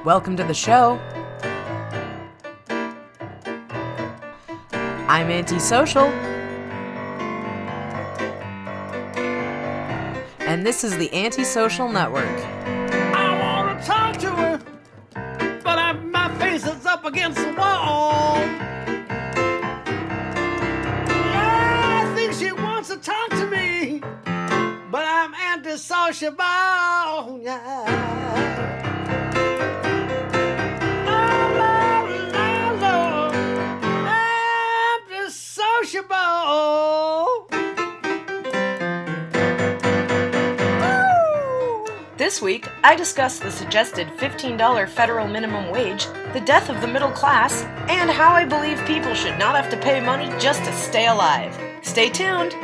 Welcome to the show. I'm Antisocial. And this is the Antisocial Network. I want to talk to her, but my face is up against the wall. Yeah, I think she wants to talk to me, but I'm antisociable. Yeah. This week, I discuss the suggested $15 federal minimum wage, the death of the middle class, and how I believe people should not have to pay money just to stay alive. Stay tuned!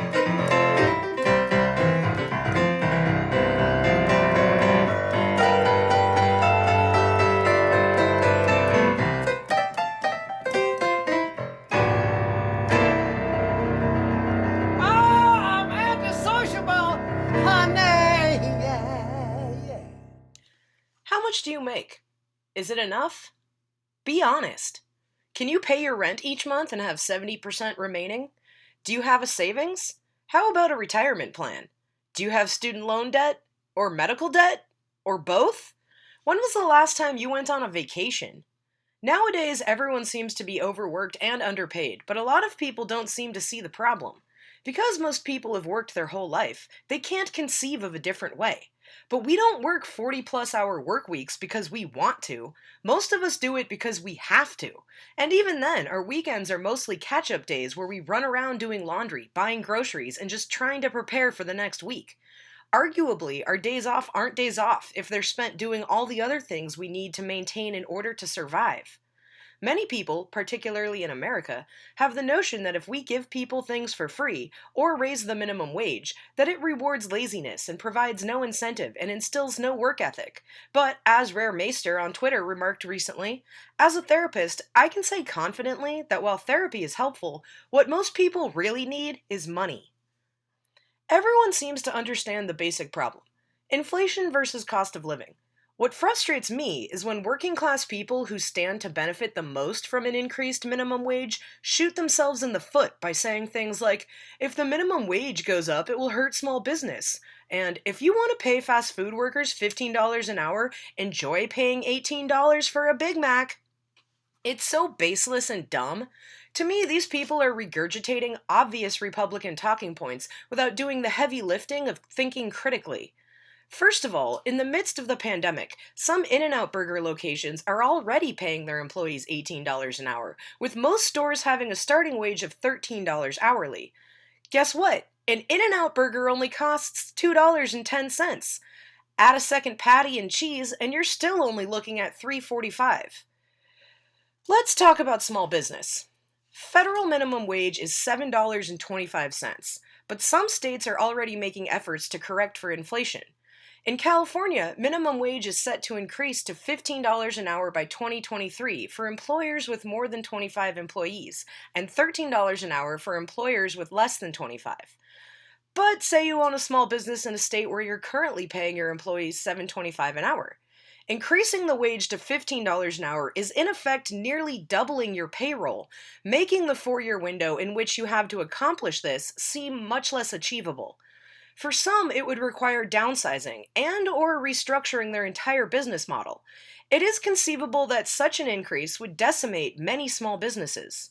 How much do you make? Is it enough? Be honest. Can you pay your rent each month and have 70% remaining? Do you have a savings? How about a retirement plan? Do you have student loan debt? Or medical debt? Or both? When was the last time you went on a vacation? Nowadays, everyone seems to be overworked and underpaid, but a lot of people don't seem to see the problem. Because most people have worked their whole life, they can't conceive of a different way. But we don't work 40-plus hour work weeks because we want to. Most of us do it because we have to. And even then, our weekends are mostly catch-up days where we run around doing laundry, buying groceries, and just trying to prepare for the next week. Arguably, our days off aren't days off if they're spent doing all the other things we need to maintain in order to survive. Many people, particularly in America, have the notion that if we give people things for free, or raise the minimum wage, that it rewards laziness and provides no incentive and instills no work ethic. But, as Rare Maester on Twitter remarked recently, as a therapist, I can say confidently that while therapy is helpful, what most people really need is money. Everyone seems to understand the basic problem: inflation versus cost of living. What frustrates me is when working-class people who stand to benefit the most from an increased minimum wage shoot themselves in the foot by saying things like, if the minimum wage goes up, it will hurt small business. And if you want to pay fast food workers $15 an hour, enjoy paying $18 for a Big Mac. It's so baseless and dumb. To me, these people are regurgitating obvious Republican talking points without doing the heavy lifting of thinking critically. First of all, in the midst of the pandemic, some In-N-Out Burger locations are already paying their employees $18 an hour, with most stores having a starting wage of $13 hourly. Guess what? An In-N-Out Burger only costs $2.10. Add a second patty and cheese, and you're still only looking at $3.45. Let's talk about small business. Federal minimum wage is $7.25, but some states are already making efforts to correct for inflation. In California, minimum wage is set to increase to $15 an hour by 2023 for employers with more than 25 employees, and $13 an hour for employers with less than 25. But say you own a small business in a state where you're currently paying your employees $7.25 an hour. Increasing the wage to $15 an hour is in effect nearly doubling your payroll, making the 4-year window in which you have to accomplish this seem much less achievable. For some, it would require downsizing and/or restructuring their entire business model. It is conceivable that such an increase would decimate many small businesses.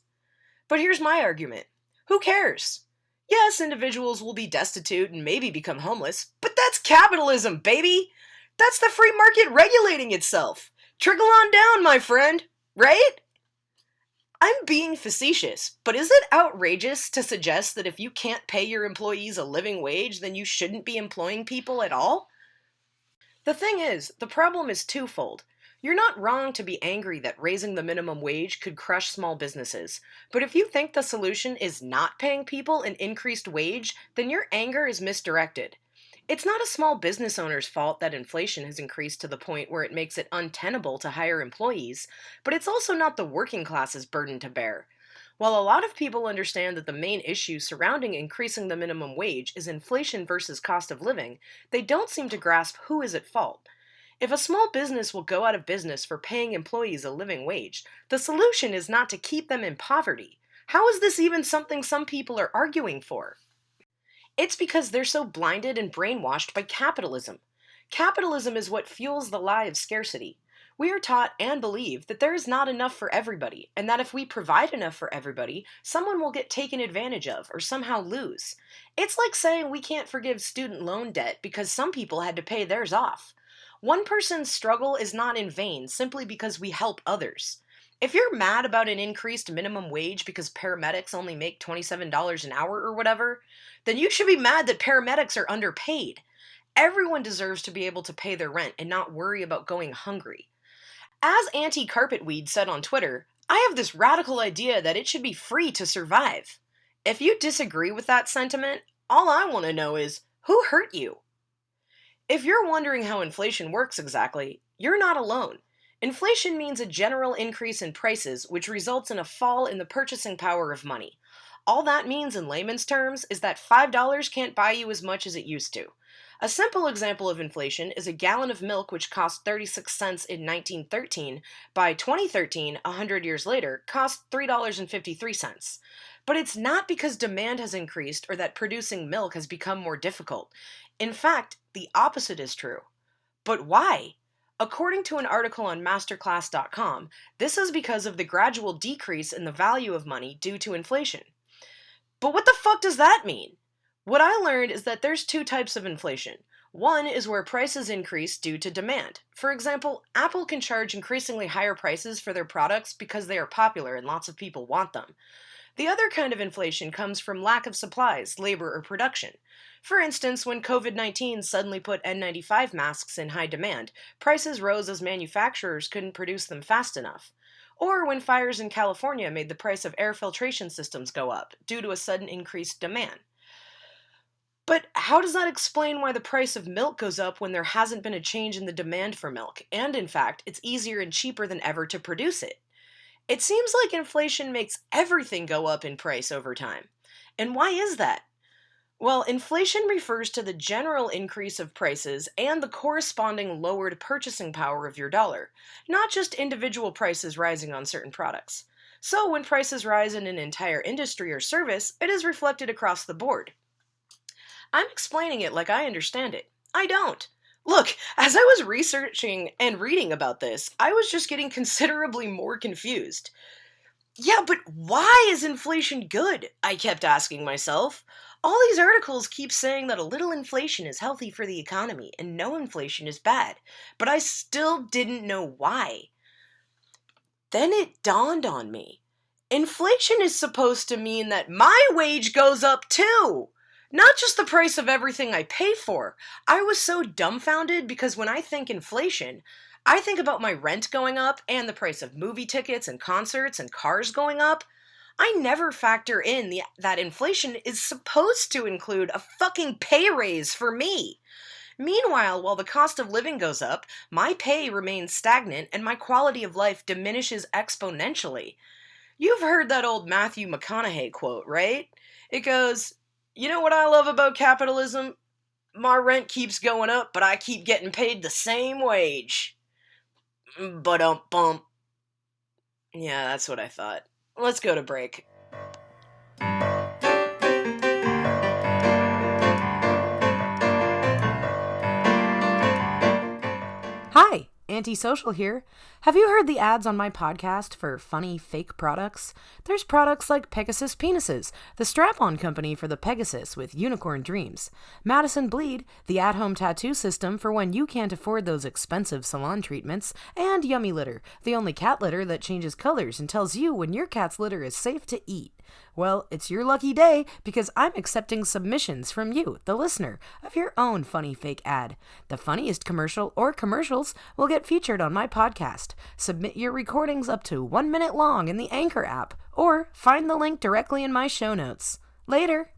But here's my argument. Who cares? Yes, individuals will be destitute and maybe become homeless, but that's capitalism, baby! That's the free market regulating itself. Trickle on down, my friend, right? I'm being facetious, but is it outrageous to suggest that if you can't pay your employees a living wage, then you shouldn't be employing people at all? The thing is, the problem is twofold. You're not wrong to be angry that raising the minimum wage could crush small businesses, but if you think the solution is not paying people an increased wage, then your anger is misdirected. It's not a small business owner's fault that inflation has increased to the point where it makes it untenable to hire employees, but it's also not the working class's burden to bear. While a lot of people understand that the main issue surrounding increasing the minimum wage is inflation versus cost of living, they don't seem to grasp who is at fault. If a small business will go out of business for paying employees a living wage, the solution is not to keep them in poverty. How is this even something some people are arguing for? It's because they're so blinded and brainwashed by capitalism. Capitalism is what fuels the lie of scarcity. We are taught and believe that there is not enough for everybody, and that if we provide enough for everybody, someone will get taken advantage of or somehow lose. It's like saying we can't forgive student loan debt because some people had to pay theirs off. One person's struggle is not in vain simply because we help others. If you're mad about an increased minimum wage because paramedics only make $27 an hour or whatever, then you should be mad that paramedics are underpaid. Everyone deserves to be able to pay their rent and not worry about going hungry. As Anti-Carpetweed said on Twitter, I have this radical idea that it should be free to survive. If you disagree with that sentiment, all I want to know is, who hurt you? If you're wondering how inflation works exactly, you're not alone. Inflation means a general increase in prices, which results in a fall in the purchasing power of money. All that means in layman's terms is that $5 can't buy you as much as it used to. A simple example of inflation is a gallon of milk which cost 36 cents in 1913, by 2013, 100 years later, cost $3.53. But it's not because demand has increased or that producing milk has become more difficult. In fact, the opposite is true. But why? According to an article on masterclass.com, this is because of the gradual decrease in the value of money due to inflation. But what the fuck does that mean? What I learned is that there's two types of inflation. One is where prices increase due to demand. For example, Apple can charge increasingly higher prices for their products because they are popular and lots of people want them. The other kind of inflation comes from lack of supplies, labor, or production. For instance, when COVID-19 suddenly put N95 masks in high demand, prices rose as manufacturers couldn't produce them fast enough. Or when fires in California made the price of air filtration systems go up due to a sudden increased demand. But how does that explain why the price of milk goes up when there hasn't been a change in the demand for milk, and in fact, it's easier and cheaper than ever to produce it? It seems like inflation makes everything go up in price over time. And why is that? Well, inflation refers to the general increase of prices and the corresponding lowered purchasing power of your dollar, not just individual prices rising on certain products. So when prices rise in an entire industry or service, it is reflected across the board. I'm explaining it like I understand it. I don't. Look, as I was researching and reading about this, I was just getting considerably more confused. Yeah, but why is inflation good? I kept asking myself. All these articles keep saying that a little inflation is healthy for the economy and no inflation is bad, but I still didn't know why. Then it dawned on me. Inflation is supposed to mean that my wage goes up too! Not just the price of everything I pay for. I was so dumbfounded because when I think inflation, I think about my rent going up and the price of movie tickets and concerts and cars going up. I never factor in that inflation is supposed to include a fucking pay raise for me. Meanwhile, while the cost of living goes up, my pay remains stagnant and my quality of life diminishes exponentially. You've heard that old Matthew McConaughey quote, right? It goes, "You know what I love about capitalism? My rent keeps going up, but I keep getting paid the same wage." Ba-dum-bum. Yeah, that's what I thought. Let's go to break. Hi, Antisocial here. Have you heard the ads on my podcast for funny fake products? There's products like Pegasus Penises, the strap-on company for the Pegasus with unicorn dreams. Madison Bleed, the at-home tattoo system for when you can't afford those expensive salon treatments. And Yummy Litter, the only cat litter that changes colors and tells you when your cat's litter is safe to eat. Well, it's your lucky day because I'm accepting submissions from you, the listener, of your own funny fake ad. The funniest commercial or commercials will get featured on my podcast. Submit your recordings up to 1 minute long in the Anchor app, or find the link directly in my show notes. Later!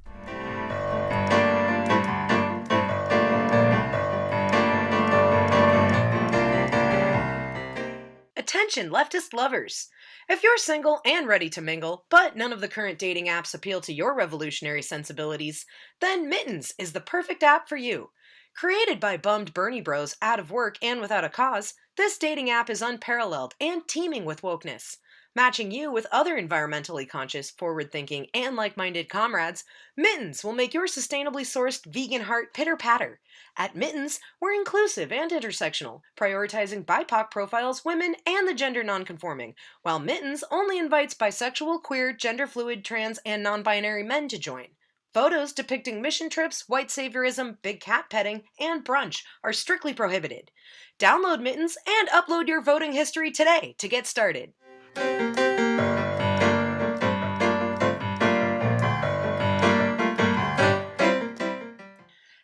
Attention, leftist lovers! If you're single and ready to mingle, but none of the current dating apps appeal to your revolutionary sensibilities, then Mittens is the perfect app for you. Created by bummed Bernie bros out of work and without a cause, this dating app is unparalleled and teeming with wokeness. Matching you with other environmentally conscious, forward thinking, and like minded comrades, Mittens will make your sustainably sourced vegan heart pitter patter. At Mittens, we're inclusive and intersectional, prioritizing BIPOC profiles, women, and the gender nonconforming, while Mittens only invites bisexual, queer, gender fluid, trans, and non binary men to join. Photos depicting mission trips, white saviorism, big cat petting, and brunch are strictly prohibited. Download Mittens and upload your voting history today to get started.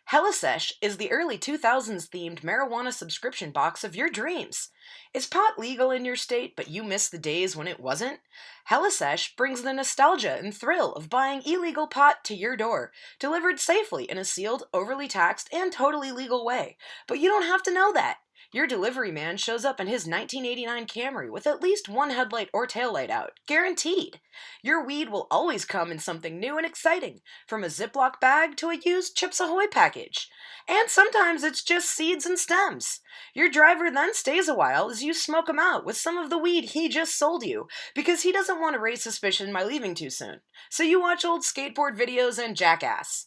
Helisesh is the early 2000s themed marijuana subscription box of your dreams. Is pot legal in your state, but you miss the days when it wasn't? Helisesh brings the nostalgia and thrill of buying illegal pot to your door, delivered safely in a sealed, overly taxed, and totally legal way. But you don't have to know that. Your delivery man shows up in his 1989 Camry with at least one headlight or taillight out, guaranteed. Your weed will always come in something new and exciting, from a Ziploc bag to a used Chips Ahoy package. And sometimes it's just seeds and stems. Your driver then stays a while as you smoke him out with some of the weed he just sold you, because he doesn't want to raise suspicion by leaving too soon. So you watch old skateboard videos and jackass.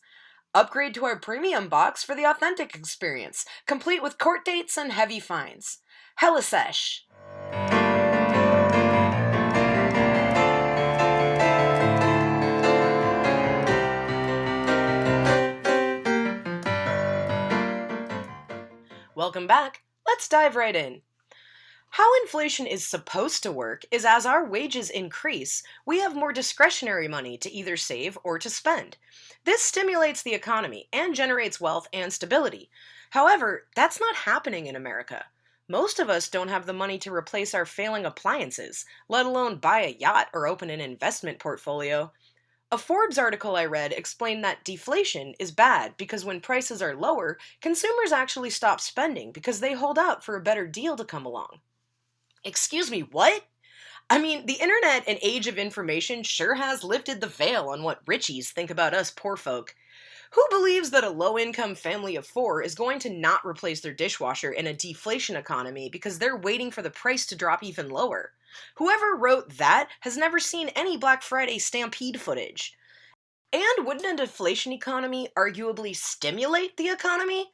Upgrade to our premium box for the authentic experience, complete with court dates and heavy fines. Helisesh. Welcome back. Let's dive right in. How inflation is supposed to work is as our wages increase, we have more discretionary money to either save or to spend. This stimulates the economy and generates wealth and stability. However, that's not happening in America. Most of us don't have the money to replace our failing appliances, let alone buy a yacht or open an investment portfolio. A Forbes article I read explained that deflation is bad because when prices are lower, consumers actually stop spending because they hold out for a better deal to come along. Excuse me, what? I mean, the internet and age of information sure has lifted the veil on what richies think about us poor folk. Who believes that a low-income family of 4 is going to not replace their dishwasher in a deflation economy because they're waiting for the price to drop even lower? Whoever wrote that has never seen any Black Friday stampede footage. And wouldn't a deflation economy arguably stimulate the economy?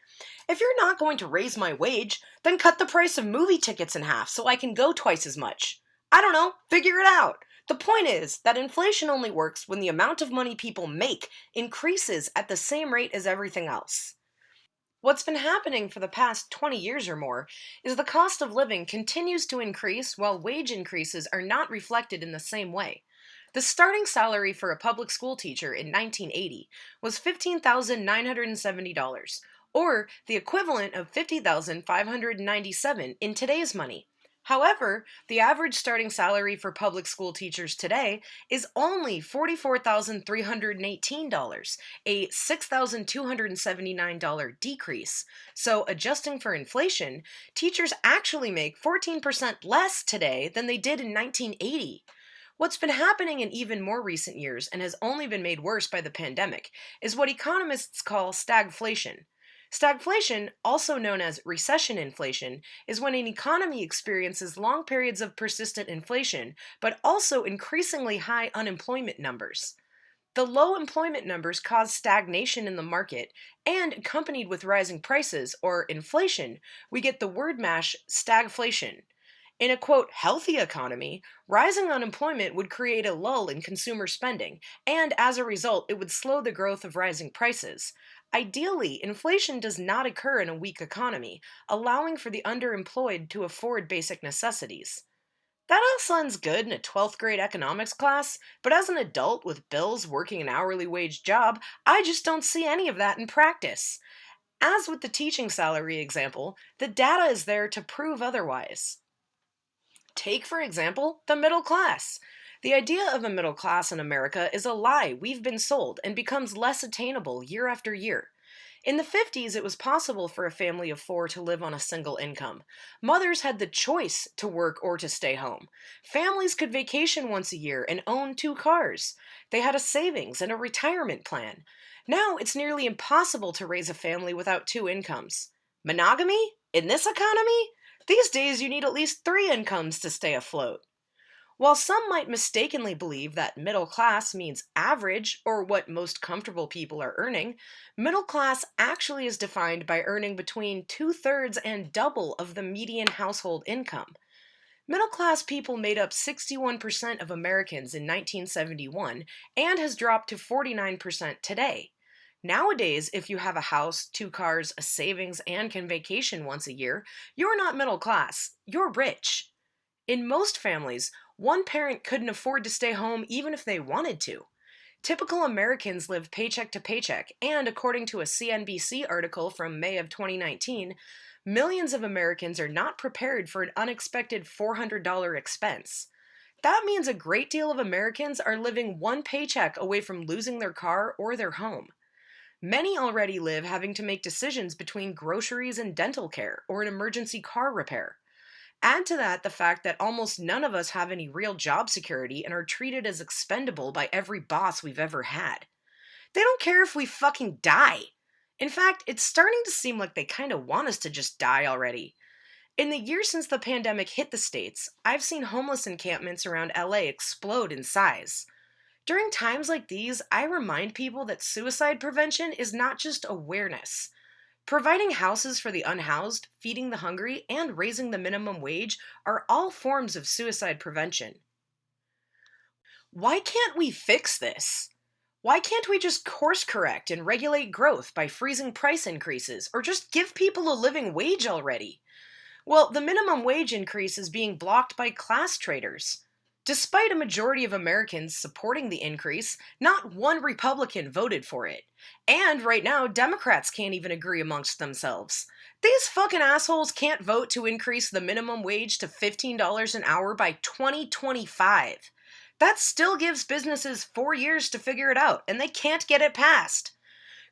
If you're not going to raise my wage, then cut the price of movie tickets in half so I can go twice as much. I don't know, figure it out. The point is that inflation only works when the amount of money people make increases at the same rate as everything else. What's been happening for the past 20 years or more is the cost of living continues to increase while wage increases are not reflected in the same way. The starting salary for a public school teacher in 1980 was $15,970, or the equivalent of $50,597 in today's money. However, the average starting salary for public school teachers today is only $44,318, a $6,279 decrease. So, adjusting for inflation, teachers actually make 14% less today than they did in 1980. What's been happening in even more recent years, and has only been made worse by the pandemic, is what economists call stagflation. Stagflation, also known as recession inflation, is when an economy experiences long periods of persistent inflation, but also increasingly high unemployment numbers. The low employment numbers cause stagnation in the market, and accompanied with rising prices, or inflation, we get the word mash stagflation. In a quote, healthy economy, rising unemployment would create a lull in consumer spending, and as a result, it would slow the growth of rising prices. Ideally, inflation does not occur in a weak economy, allowing for the underemployed to afford basic necessities. That all sounds good in a 12th grade economics class, but as an adult with bills working an hourly wage job, I just don't see any of that in practice. As with the teaching salary example, the data is there to prove otherwise. Take, for example, the middle class. The idea of a middle class in America is a lie we've been sold and becomes less attainable year after year. In the 50s, it was possible for a family of 4 to live on a single income. Mothers had the choice to work or to stay home. Families could vacation once a year and own 2 cars. They had a savings and a retirement plan. Now it's nearly impossible to raise a family without two incomes. Monogamy? In this economy? These days you need at least three incomes to stay afloat. While some might mistakenly believe that middle class means average, or what most comfortable people are earning, middle class actually is defined by earning between two-thirds and double of the median household income. Middle class people made up 61% of Americans in 1971 and has dropped to 49% today. Nowadays, if you have a house, two cars, a savings, and can vacation once a year, you're not middle class, you're rich. In most families, one parent couldn't afford to stay home even if they wanted to. Typical Americans live paycheck to paycheck, and according to a CNBC article from May of 2019, millions of Americans are not prepared for an unexpected $400 expense. That means a great deal of Americans are living one paycheck away from losing their car or their home. Many already live having to make decisions between groceries and dental care or an emergency car repair. Add to that the fact that almost none of us have any real job security and are treated as expendable by every boss we've ever had. They don't care if we fucking die. In fact, it's starting to seem like they kind of want us to just die already. In the years since the pandemic hit the States, I've seen homeless encampments around LA explode in size. During times like these, I remind people that suicide prevention is not just awareness. Providing houses for the unhoused, feeding the hungry, and raising the minimum wage are all forms of suicide prevention. Why can't we fix this? Why can't we just course correct and regulate growth by freezing price increases, or just give people a living wage already? Well, the minimum wage increase is being blocked by class traders. Despite a majority of Americans supporting the increase, not one Republican voted for it. And right now, Democrats can't even agree amongst themselves. These fucking assholes can't vote to increase the minimum wage to $15 an hour by 2025. That still gives businesses 4 years to figure it out, and they can't get it passed.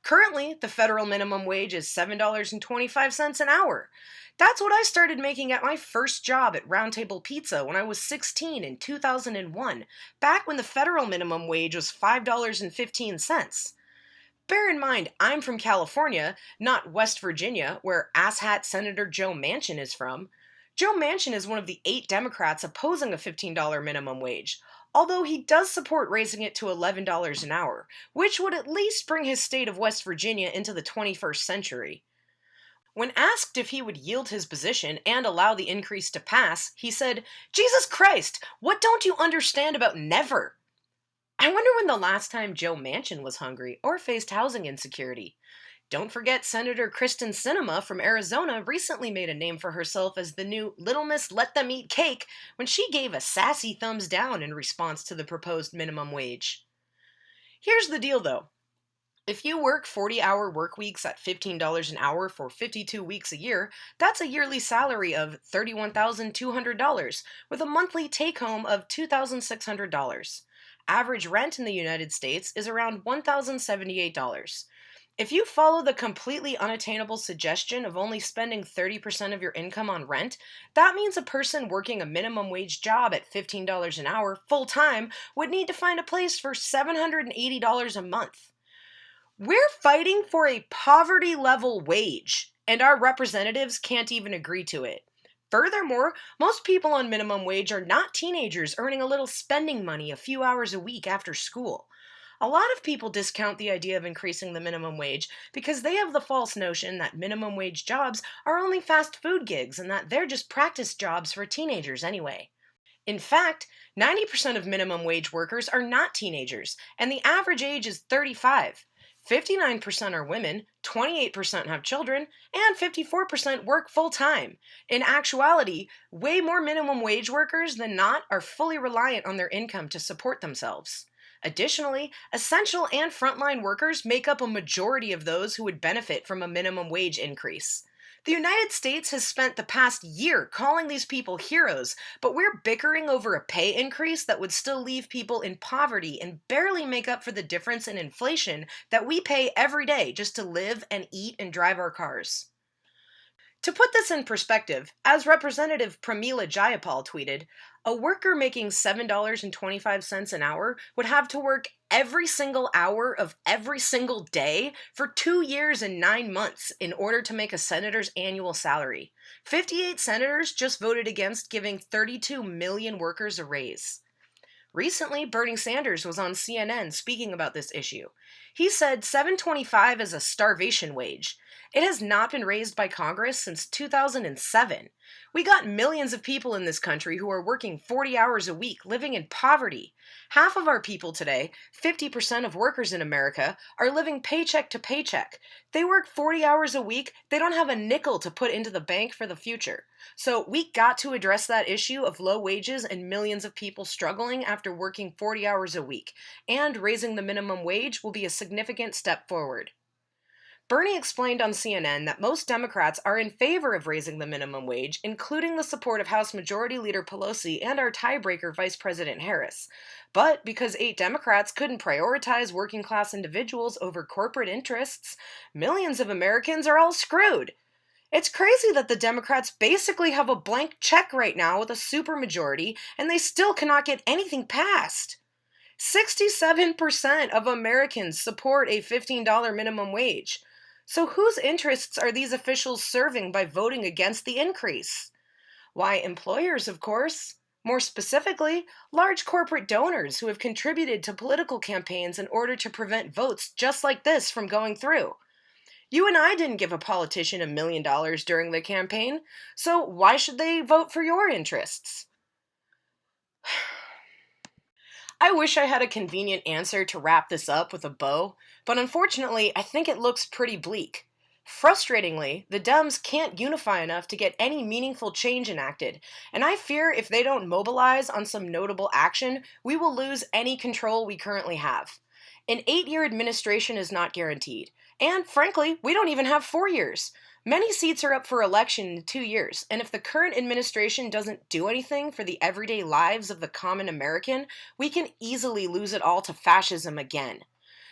Currently, the federal minimum wage is $7.25 an hour. That's what I started making at my first job at Round Table Pizza when I was 16 in 2001, back when the federal minimum wage was $5.15. Bear in mind, I'm from California, not West Virginia, where asshat Senator Joe Manchin is from. Joe Manchin is one of the 8 Democrats opposing a $15 minimum wage, although he does support raising it to $11 an hour, which would at least bring his state of West Virginia into the 21st century. When asked if he would yield his position and allow the increase to pass, he said, "Jesus Christ, what don't you understand about never?" I wonder when the last time Joe Manchin was hungry or faced housing insecurity. Don't forget Senator Kristen Sinema from Arizona recently made a name for herself as the new Little Miss Let Them Eat Cake when she gave a sassy thumbs down in response to the proposed minimum wage. Here's the deal though. If you work 40-hour work weeks at $15 an hour for 52 weeks a year, that's a yearly salary of $31,200 with a monthly take-home of $2,600. Average rent in the United States is around $1,078. If you follow the completely unattainable suggestion of only spending 30% of your income on rent, that means a person working a minimum wage job at $15 an hour full-time would need to find a place for $780 a month. We're fighting for a poverty-level wage, and our representatives can't even agree to it. Furthermore, most people on minimum wage are not teenagers earning a little spending money a few hours a week after school. A lot of people discount the idea of increasing the minimum wage because they have the false notion that minimum wage jobs are only fast food gigs and that they're just practice jobs for teenagers anyway. In fact, 90% of minimum wage workers are not teenagers, and the average age is 35. 59% are women, 28% have children, and 54% work full-time. In actuality, way more minimum wage workers than not are fully reliant on their income to support themselves. Additionally, essential and frontline workers make up a majority of those who would benefit from a minimum wage increase. The United States has spent the past year calling these people heroes, but we're bickering over a pay increase that would still leave people in poverty and barely make up for the difference in inflation that we pay every day just to live and eat and drive our cars. To put this in perspective, as Representative Pramila Jayapal tweeted, a worker making $7.25 an hour would have to work every single hour of every single day for 2 years and 9 months in order to make a senator's annual salary. 58 senators just voted against giving 32 million workers a raise. Recently, Bernie Sanders was on CNN speaking about this issue. He said $7.25 is a starvation wage. It has not been raised by Congress since 2007. We got millions of people in this country who are working 40 hours a week, living in poverty. Half of our people today, 50% of workers in America, are living paycheck to paycheck. They work 40 hours a week, they don't have a nickel to put into the bank for the future. So we got to address that issue of low wages and millions of people struggling after working 40 hours a week, and raising the minimum wage will be a significant step forward. Bernie explained on CNN that most Democrats are in favor of raising the minimum wage, including the support of House Majority Leader Pelosi and our tiebreaker Vice President Harris. But because 8 Democrats couldn't prioritize working-class individuals over corporate interests, millions of Americans are all screwed. It's crazy that the Democrats basically have a blank check right now with a supermajority, and they still cannot get anything passed. 67% of Americans support a $15 minimum wage. So whose interests are these officials serving by voting against the increase? Why, employers, of course. More specifically, large corporate donors who have contributed to political campaigns in order to prevent votes just like this from going through. You and I didn't give a politician $1 million during the campaign, so why should they vote for your interests? I wish I had a convenient answer to wrap this up with a bow, but unfortunately, I think it looks pretty bleak. Frustratingly, the Dems can't unify enough to get any meaningful change enacted, and I fear if they don't mobilize on some notable action, we will lose any control we currently have. An 8-year administration is not guaranteed, and frankly, we don't even have 4 years. Many seats are up for election in 2 years, and if the current administration doesn't do anything for the everyday lives of the common American, we can easily lose it all to fascism again.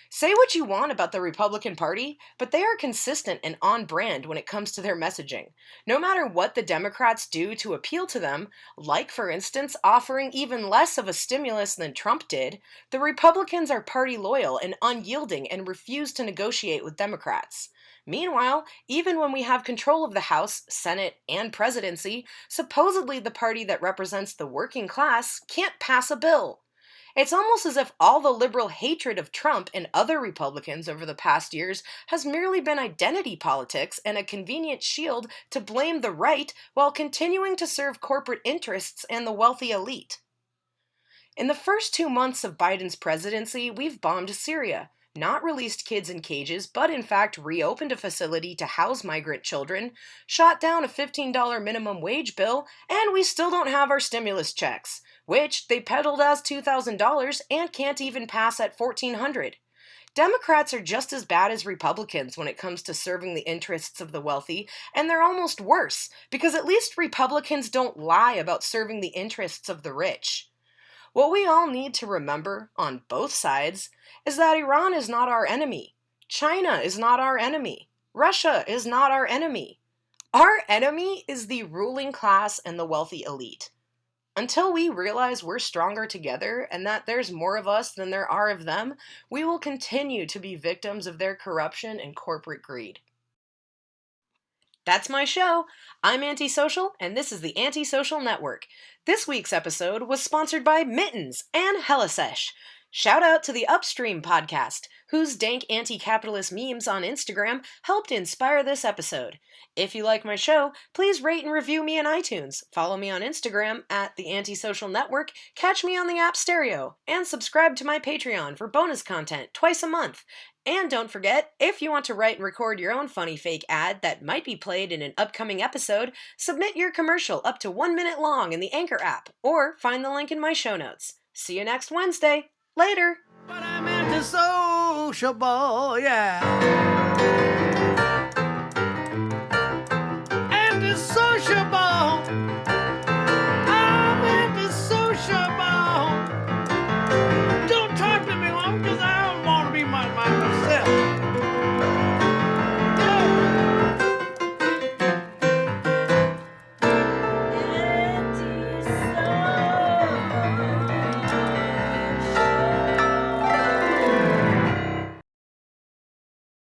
Say what you want about the Republican Party, but they are consistent and on brand when it comes to their messaging. No matter what the Democrats do to appeal to them, like for instance offering even less of a stimulus than Trump did, the Republicans are party loyal and unyielding and refuse to negotiate with Democrats. Meanwhile, even when we have control of the House, Senate, and presidency, supposedly the party that represents the working class can't pass a bill. It's almost as if all the liberal hatred of Trump and other Republicans over the past years has merely been identity politics and a convenient shield to blame the right while continuing to serve corporate interests and the wealthy elite. In the first 2 months of Biden's presidency, we've bombed Syria, not released kids in cages, but in fact reopened a facility to house migrant children, shot down a $15 minimum wage bill, and we still don't have our stimulus checks, which they peddled as $2,000 and can't even pass at $1,400. Democrats are just as bad as Republicans when it comes to serving the interests of the wealthy, and they're almost worse, because at least Republicans don't lie about serving the interests of the rich. What we all need to remember, on both sides, is that Iran is not our enemy. China is not our enemy. Russia is not our enemy. Our enemy is the ruling class and the wealthy elite. Until we realize we're stronger together and that there's more of us than there are of them, we will continue to be victims of their corruption and corporate greed. That's my show. I'm Antisocial, and this is the Antisocial Network. This week's episode was sponsored by Mittens and Helisesh. Shout out to the Upstream podcast, whose dank anti-capitalist memes on Instagram helped inspire this episode. If you like my show, please rate and review me on iTunes, follow me on Instagram at the Antisocial Network, catch me on the app Stereo, and subscribe to my Patreon for bonus content twice a month. And don't forget, if you want to write and record your own funny fake ad that might be played in an upcoming episode, submit your commercial up to 1 minute long in the Anchor app, or find the link in my show notes. See you next Wednesday. Later! But I'm antisociable, yeah.